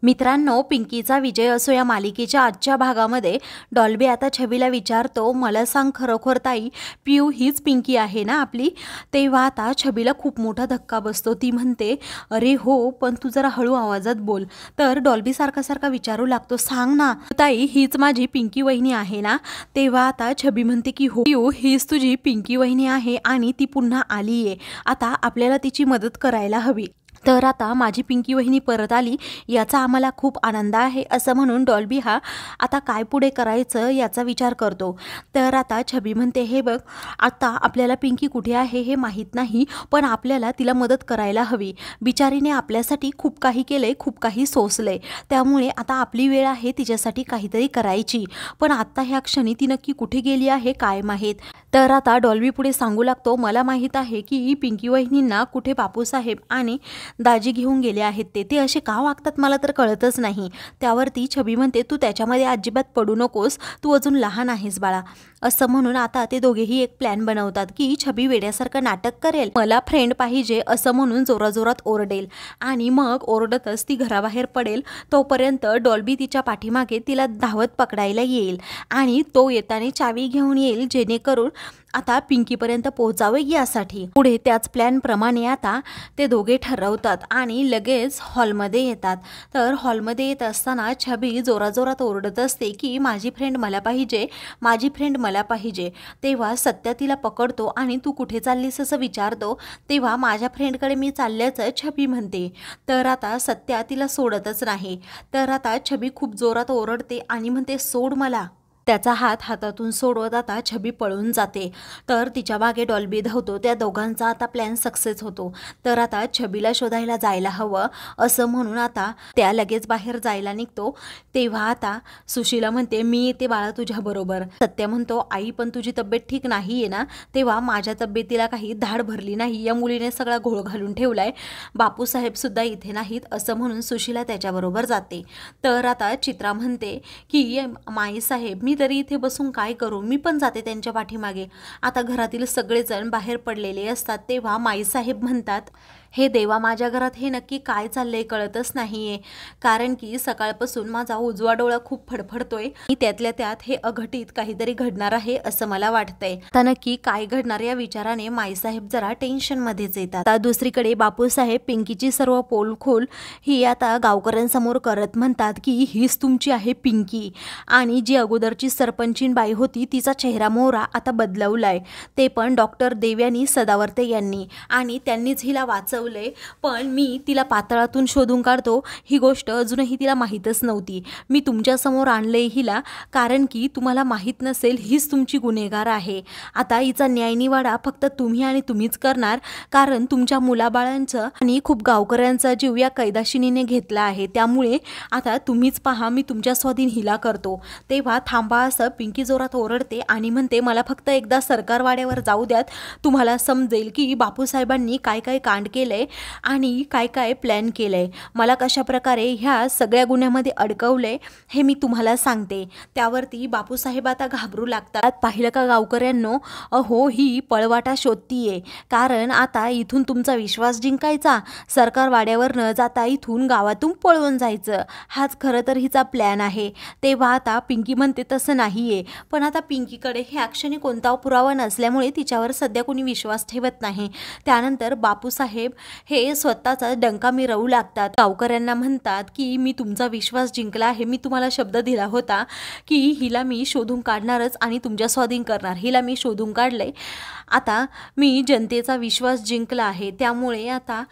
मित्रांनो, पिंकीचा विजय असो या मालिकेच्या आजच्या भागामध्ये डॉल्बी आता छबीला विचारतो, मला सांग खरोखर ताई, पियू हीच पिंकी आहे ना आपली? तेव्हा आता छबीला खूप मोठा धक्का बसतो. ती म्हणते, अरे हो, पण तू जरा हळू आवाजात बोल. तर डॉल्बी सारखा विचारू लागतो, सांग ना ताई, हीच माझी पिंकी वहिनी आहे ना? तेव्हा आता छबी म्हणते की हो पियू, हीच तुझी पिंकी वहिनी आहे आणि ती पुन्हा आली आहे. आता आपल्याला तिची मदत करायला हवी. तर आता माझी पिंकी वहिनी परत आली याचा आम्हाला खूप आनंद आहे, असं म्हणून डॉल्बी हा आता काय पुढे करायचं याचा विचार करतो. तर आता छबी म्हणते, हे बघ, आता आपल्याला पिंकी कुठे आहे हे माहीत नाही, पण आपल्याला तिला मदत करायला हवी. बिचारीने आपल्यासाठी खूप काही केलंय, खूप काही सोसलंय, त्यामुळे आता आपली वेळ आहे तिच्यासाठी काहीतरी करायची. पण आत्ता ह्या क्षणी ती नक्की कुठे गेली आहे काय माहीत. तर आता डॉल्बी पुढे सांगू लागतो, मला माहीत आहे की पिंकी वहिनींना कुठे बापूसाहेब आणि दाजी घेऊन गेले आहेत. ते असे का वागतात मला तर कळतच नाही. त्यावरती छबी म्हणते, तू त्याच्यामध्ये अजिबात पडू नकोस, तू अजून लहान आहेस बाळा. असं म्हणून आता ते दोघेही एक प्लॅन बनवतात की छबी वेड्यासारखं नाटक करेल, मला फ्रेंड पाहिजे असं म्हणून जोराजोरात ओरडेल आणि मग ओरडतच ती घराबाहेर पडेल. तोपर्यंत डॉल्बी तिच्या पाठीमागे तिला धावत पकडायला येईल आणि तो येताना चावी घेऊन येईल, जेणेकरून आता पिंकीपर्यंत पोहोचावे यासाठी. पुढे त्याच प्लॅनप्रमाणे आता ते दोघे ठरवतात आणि लगेच हॉलमध्ये येतात. तर हॉलमध्ये येत असताना छबी जोराजोरात ओरडत असते की माझी फ्रेंड मला पाहिजे, माझी फ्रेंड मला पाहिजे. तेव्हा सत्या तिला पकडतो आणि तू कुठे चाललीस असं विचारतो. तेव्हा माझ्या फ्रेंडकडे मी चालल्याचं छबी म्हणते. तर आता सत्या तिला सोडतच नाही. तर आता छबी खूप जोरात ओरडते आणि म्हणते, सोड मला. त्याचा हात हातातून सोडवत आता छबी पळून जाते. तर तिच्या मागे डॉल्बी धावतो. त्या दोघांचा आता प्लॅन सक्सेस होतो. तर आता छबीला शोधायला जायला हवं असं म्हणून आता त्या लगेच बाहेर जायला निघतो. तेव्हा आता सुशीला म्हणते, मी येते बाळा तुझ्याबरोबर. सत्य म्हणतो, आई पण तुझी तब्येत ठीक नाही आहे ना? तेव्हा माझ्या तब्येतीला काही धाड भरली नाही, या मुलीने सगळा घोळ घालून ठेवलाय, बापूसाहेब सुद्धा इथे नाहीत असं म्हणून सुशीला त्याच्याबरोबर जाते. तर आता चित्रा म्हणते की माईसाहेब, मी तरी इथे बसून काय करू, मी पण जाते त्यांच्या पाठीमागे. आता घरातील सगळेजण बाहेर पडलेले असतात. तेव्हा माईसाहेब म्हणतात, हे देवा, माझ्या घरात हे नक्की काय चाललंय कळतच नाहीये, कारण की सकाळपासून माझा उजवा डोळा खूप फडफडतोय. त्यातल्या त्यात हे अघटित काहीतरी घडणार आहे असं मला वाटतंय. आता नक्की काय घडणार या विचाराने माईसाहेब जरा टेन्शन मध्येच येतात. आता दुसरीकडे बापूसाहेब पिंकीची सर्व पोलखोल ही आता गावकऱ्यांसमोर करत म्हणतात की हीच तुमची आहे पिंकी, आणि जी अगोदरची सरपंचीन बाई होती तिचा चेहरा मोहरा आता बदलवलाय, ते पण डॉक्टर देवयानी सदावर्ते यांनी, आणि त्यांनीच हिला वाचवलंय. पण मी तिला पातळातून शोधून काढतो ही गोष्ट अजूनही तिला माहीतच नव्हती. मी तुमच्या समोर आणलंय हिला, कारण की तुम्हाला माहीत नसेल हीच तुमची गुन्हेगार आहे. आता हिचा न्यायनिवाडा फक्त तुम्ही आणि तुम्हीच करणार, कारण तुमच्या मुलाबाळांचं आणि खूप गावकऱ्यांचा जीव या कैदाशिनीने घेतला आहे. त्यामुळे आता तुम्हीच पहा, मी तुमच्या स्वाधीन हिला करतो. तेव्हा थांबा असं पिंकी जोरात ओरडते आणि म्हणते, मला फक्त एकदा सरकारवाड्यावर जाऊ द्यात, तुम्हाला समजेल की बापूसाहेबांनी काय काय कांड केलंय आणि काय काय प्लॅन केलंय, मला कशा प्रकारे ह्या सगळ्या गुन्ह्यामध्ये अडकवलंय हे मी तुम्हाला सांगते. त्यावरती बापूसाहेब आता घाबरू लागतात. पाहिलं का गावकऱ्यांनो, अहो ही पळवाटा शोधतीये, कारण आता इथून तुमचा विश्वास जिंकायचा, सरकारवाड्यावर न जाता इथून गावातून पळून जायचं, हाच खरं तर हिचा प्लॅन आहे. तेव्हा आता पिंकी म्हणते, तसं नाहीये, पण आता पिंकीकडे हे क्षणी कोणता पुरावा नसल्यामुळे तिच्यावर सध्या कोणी विश्वास ठेवत नाही. त्यानंतर बापूसाहेब हे स्वतःचा डंका मिरवू लागतात. गावकऱ्यांना म्हणतात की मी तुमचा विश्वास जिंकला आहे, मी तुम्हाला शब्द दिला होता की हिला मी शोधून काढणारच आणि तुमच्या स्वाधीन करणार, हिला मी शोधून काढलंय. आता मी जनतेचा विश्वास जिंकला आहे. त्यामुळे आता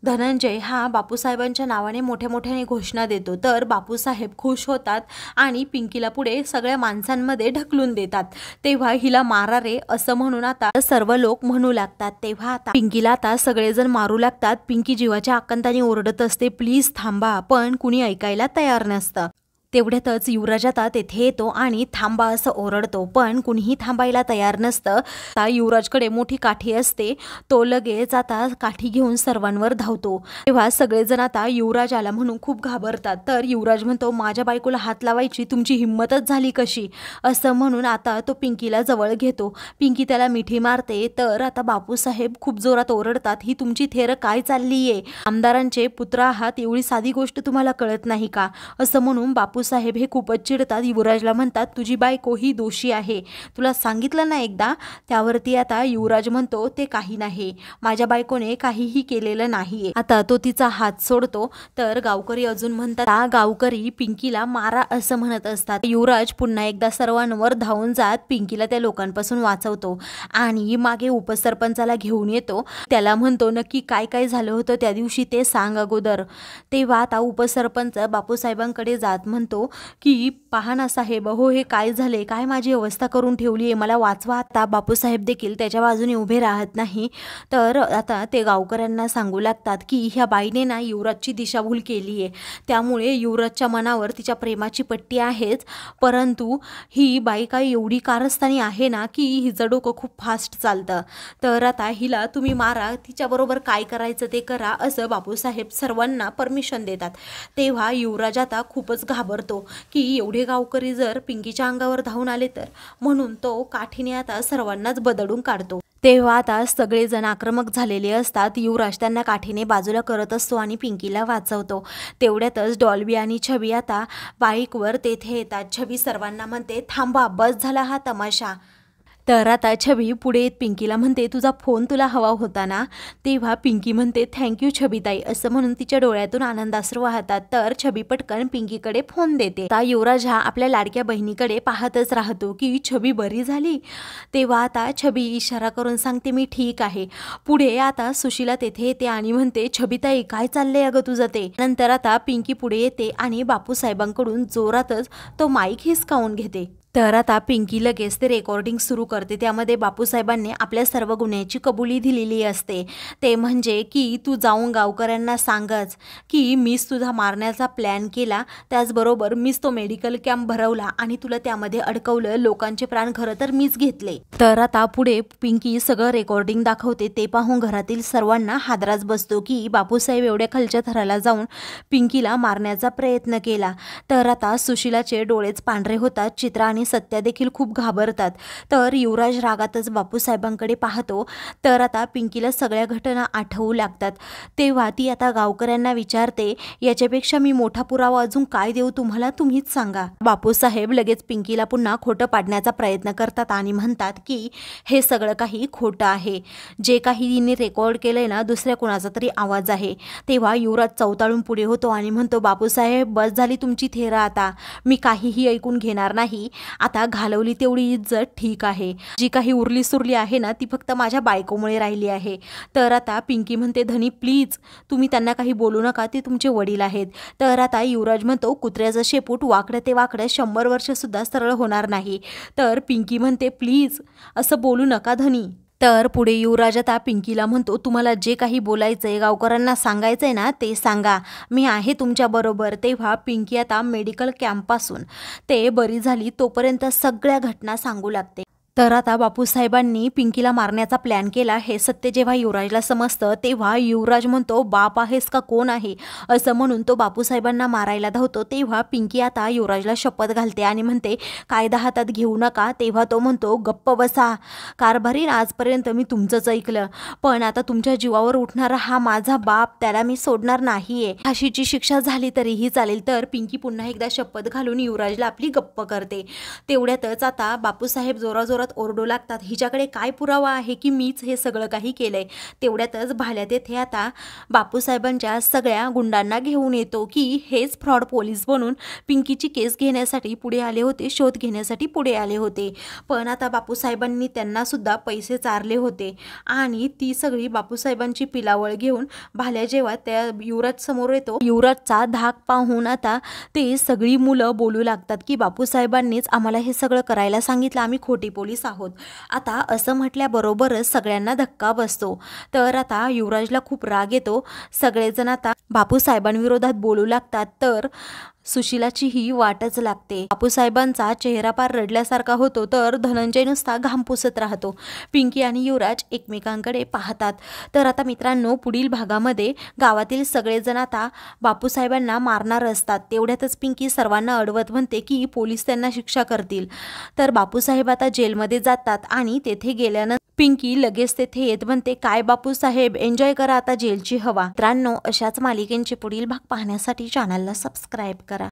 धनंजय हा बापूसाहेबांच्या नावाने मोठ्या मोठ्याने घोषणा देतो. तर बापूसाहेब खुश होतात आणि पिंकीला पुढे सगळ्या माणसांमध्ये ढकलून देतात. तेव्हा हिला मारा रे असं म्हणून आता सर्व लोक म्हणू लागतात. तेव्हा आता पिंकीला आता सगळेजण मारू लागतात. पिंकी जीवाच्या आकांताने ओरडत असते, प्लीज थांबा, पण कुणी ऐकायला तयार नसतं. तेवढ्यातच युवराज आता तेथे येतो आणि थांबा असं ओरडतो, पण कुणीही थांबायला तयार नसतं. आता युवराजकडे मोठी काठी असते. तो लगेच आता काठी घेऊन सर्वांवर धावतो. तेव्हा सगळेजण आता युवराज आला म्हणून खूप घाबरतात. तर युवराज म्हणतो, माझ्या बायकोला हात लावायची तुमची हिंमतच झाली कशी, असं म्हणून आता तो पिंकीला जवळ घेतो. पिंकी त्याला मिठी मारते. तर आता बापूसाहेब खूप जोरात ओरडतात, ही तुमची थेर काय चाललीये, आमदारांचे पुत्र आहात, एवढी साधी गोष्ट तुम्हाला कळत नाही का, असं म्हणून बापूसाहेब हे खूपच चिडतात. युवराजला म्हणतात, तुझी बायको ही दोषी आहे, तुला सांगितलं ना एकदा. त्यावरती आता युवराज म्हणतो, ते काही नाही, माझ्या बायकोने काहीही केलेलं नाहीये. आता तो तिचा हात सोडतो. तर गावकरी अजून म्हणतात, गावकरी पिंकीला मारा असं म्हणत असतात. युवराज पुन्हा एकदा सर्वांवर धावून जात पिंकीला त्या लोकांपासून वाचवतो आणि मागे उपसरपंचाला घेऊन येतो. त्याला म्हणतो, नक्की काय काय झालं होतं त्या दिवशी ते सांग अगोदर. तेव्हा आता उपसरपंच बापूसाहेबांकडे जात म्हणतो की पहा ना साहेब, हो हे काय झाले, काय माझी अवस्था करून ठेवली आहे, मला वाचवा. आता बापूसाहेब देखील त्याच्या बाजूने उभे राहत नाही. तर आता ते गावकऱ्यांना सांगू लागतात की ह्या बाईने ना युवराजची दिशाभूल केली आहे, त्यामुळे युवराजच्या मनावर तिच्या प्रेमाची पट्टी आहेच, परंतु ही बाई काय एवढी कारस्थानी आहे ना की हिचं डोकं खूप फास्ट चालतं. तर आता हिला तुम्ही मारा, तिच्याबरोबर काय करायचं ते करा, असं बापूसाहेब सर्वांना परमिशन देतात. तेव्हा युवराज आता खूपच घाबरतो की एवढे गावकरी जर पिंकीच्या अंगावर धावून आले तर, म्हणून तो काठीने आता सर्वांनाच बदडून काढतो. तेव्हा आता सगळेजण आक्रमक झालेले असतात. युवराज त्यांना काठीने बाजूला करत असतो आणि पिंकीला वाचवतो. तेवढ्यातच डॉल्बी आणि छबी आता बाईकवर तेथे येतात. छबी सर्वांना म्हणते, थांबा, बस झाला हा तमाशा. तर आता छबी पुढे येत पिंकीला म्हणते, तुझा फोन तुला हवा होता ना. तेव्हा पिंकी म्हणते, थँक्यू छबीताई, असं म्हणून तिच्या डोळ्यातून आनंदाश्रू वाहतात. तर छबी पटकन पिंकीकडे फोन देते. आता युवराज हा आपल्या लाडक्या बहिणीकडे पाहतच राहतो की छबी बरी झाली. तेव्हा आता छबी इशारा करून सांगते, मी ठीक आहे. पुढे आता सुशीला तेथे येते आणि म्हणते, छबीताई काय चाललंय अगं तुझं ते. नंतर आता पिंकी पुढे येते आणि बापूसाहेबांकडून जोरातच तो माईक हिसकावून घेते. तर आता पिंकी लगेच ते रेकॉर्डिंग सुरू करते. त्यामध्ये बापूसाहेबांनी आपल्या सर्व गुन्ह्याची कबुली दिलेली असते. ते म्हणजे की तू जाऊन गावकऱ्यांना सांगच की मीच तुझा मारण्याचा प्लॅन केला, त्याचबरोबर मीच तो मेडिकल कॅम्प भरवला आणि तुला त्यामध्ये अडकवलं, लोकांचे प्राण खरं तर मीच घेतले. तर आता पुढे पिंकी सगळं रेकॉर्डिंग दाखवते. ते पाहून घरातील सर्वांना हादराच बसतो की बापूसाहेब एवढ्या खालच्या थराला जाऊन पिंकीला मारण्याचा प्रयत्न केला. तर आता सुशीलाचे डोळेच पांढरे होतात. चित्रा आणि सत्या देखील खूप घाबरतात. तर युवराज रागातच बापूसाहेबांकडे पाहतो. तर आता पिंकीला सगळ्या घटना आठवू लागतात. तेव्हा ती आता गावकऱ्यांना विचारते, याच्यापेक्षा मी मोठा पुरावा अजून काय देऊ तुम्हाला, तुम्हीच सांगा. बापूसाहेब लगेच पिंकीला पुन्हा खोटं पाडण्याचा प्रयत्न करतात आणि म्हणतात की हे सगळं काही खोटं आहे, जे काही तिने रेकॉर्ड केलंय ना दुसऱ्या कुणाचा तरी आवाज आहे. तेव्हा युवराज चौताळून पुढे होतो आणि म्हणतो, बापूसाहेब बस झाली तुमची थेर, आता मी काहीही ऐकून घेणार नाही. आता घालवली तेवढी इज्जत ठीक आहे, जी काही उरली सुरली आहे ना ती फक्त माझ्या बायकोमुळे राहिली आहे. तर आता पिंकी म्हणते, धनी प्लीज तुम्ही त्यांना काही बोलू नका, ते तुमचे वडील आहेत. तर आता युवराज म्हणतो, कुत्र्याचं शेपूट वाकडं ते वाकडं 100 वर्षसुद्धा सरळ होणार नाही. तर पिंकी म्हणते, प्लीज असं बोलू नका धनी. तर पुढे युवराज आता पिंकीला म्हणतो, तुम्हाला जे काही बोलायचंय, गावकऱ्यांना सांगायचंय ना ते सांगा, मी आहे तुमच्याबरोबर. तेव्हा पिंकी आता मेडिकल कॅम्पपासून ते बरी झाली तोपर्यंत सगळ्या घटना सांगू लागते. तर आता बापूसाहेबांनी पिंकीला मारण्याचा प्लॅन केला हे सत्य जेव्हा युवराजला समजतं, तेव्हा युवराज म्हणतो, बाप आहेस का कोण आहे, असं म्हणून तो बापूसाहेबांना मारायला धावतो. तेव्हा पिंकी आता युवराजला शपथ घालते आणि म्हणते, कायदा हातात घेऊ नका. तेव्हा तो म्हणतो, गप्प बसा कारभारी, आजपर्यंत मी तुमचंच ऐकलं, पण आता तुमच्या जीवावर उठणारा हा माझा बाप, त्याला मी सोडणार नाहीये, फाशीची शिक्षा झाली तरीही चालेल. तर पिंकी पुन्हा एकदा शपथ घालून युवराजला आपली गप्प करते. तेवढ्यातच आता बापूसाहेब जोराजोरात ओरडू लागतात, हिच्याकडे काय पुरावा आहे की मीच हे सगळं काही केलंय. तेवढ्यातच भाल्या तेथे आता बापूसाहेबांच्या सगळ्या गुंडांना घेऊन येतो की हेच फ्रॉड पोलीस बनून पिंकीची केस घेण्यासाठी पुढे आले होते, शोध घेण्यासाठी पुढे आले होते. पण आता बापूसाहेबांनी त्यांना सुद्धा पैसे चारले होते आणि ती सगळी बापूसाहेबांची पिलावळ घेऊन भाल्या जेव्हा त्या युवराज समोर येतो, युवराजचा धाक पाहून आता ते सगळी मुलं बोलू लागतात की बापूसाहेबांनीच आम्हाला हे सगळं करायला सांगितलं, आम्ही खोटी पोलीस आहोत. आता असं म्हटल्याबरोबरच सगळ्यांना धक्का बसतो. तर आता युवराजला खूप राग येतो. सगळेजण आता बापूसाहेबांविरोधात बोलू लागतात. तर सुशिलाची ही वाटच लागते। बापूसाहेबांचा चेहरा पार रडल्यासारखा होतो तर धनंजय नुसता घाम पुसत राहतो। पिंकी आणि युवराज एकमेकांकडे पाहतात। तर आता मित्रांनो, पुढील भागामध्ये गावातील सगळेजण आता बापूसाहेबांना मारणार असतात। तेवढ्यातच पिंकी सर्वांना अडवत म्हणते की पोलीस त्यांना शिक्षा करतील। तर बापूसाहेब आता जेलमध्ये जातात आणि तेथे गेल्यानंतर पिंकी लगेच तेथे येत म्हणते, काय बापूसाहेब, एन्जॉय करा आता जेलची हवा। मित्रांनो, अशाच मालिकेंचे पुढील भाग पाहण्यासाठी चॅनलला सबस्क्राईब करा।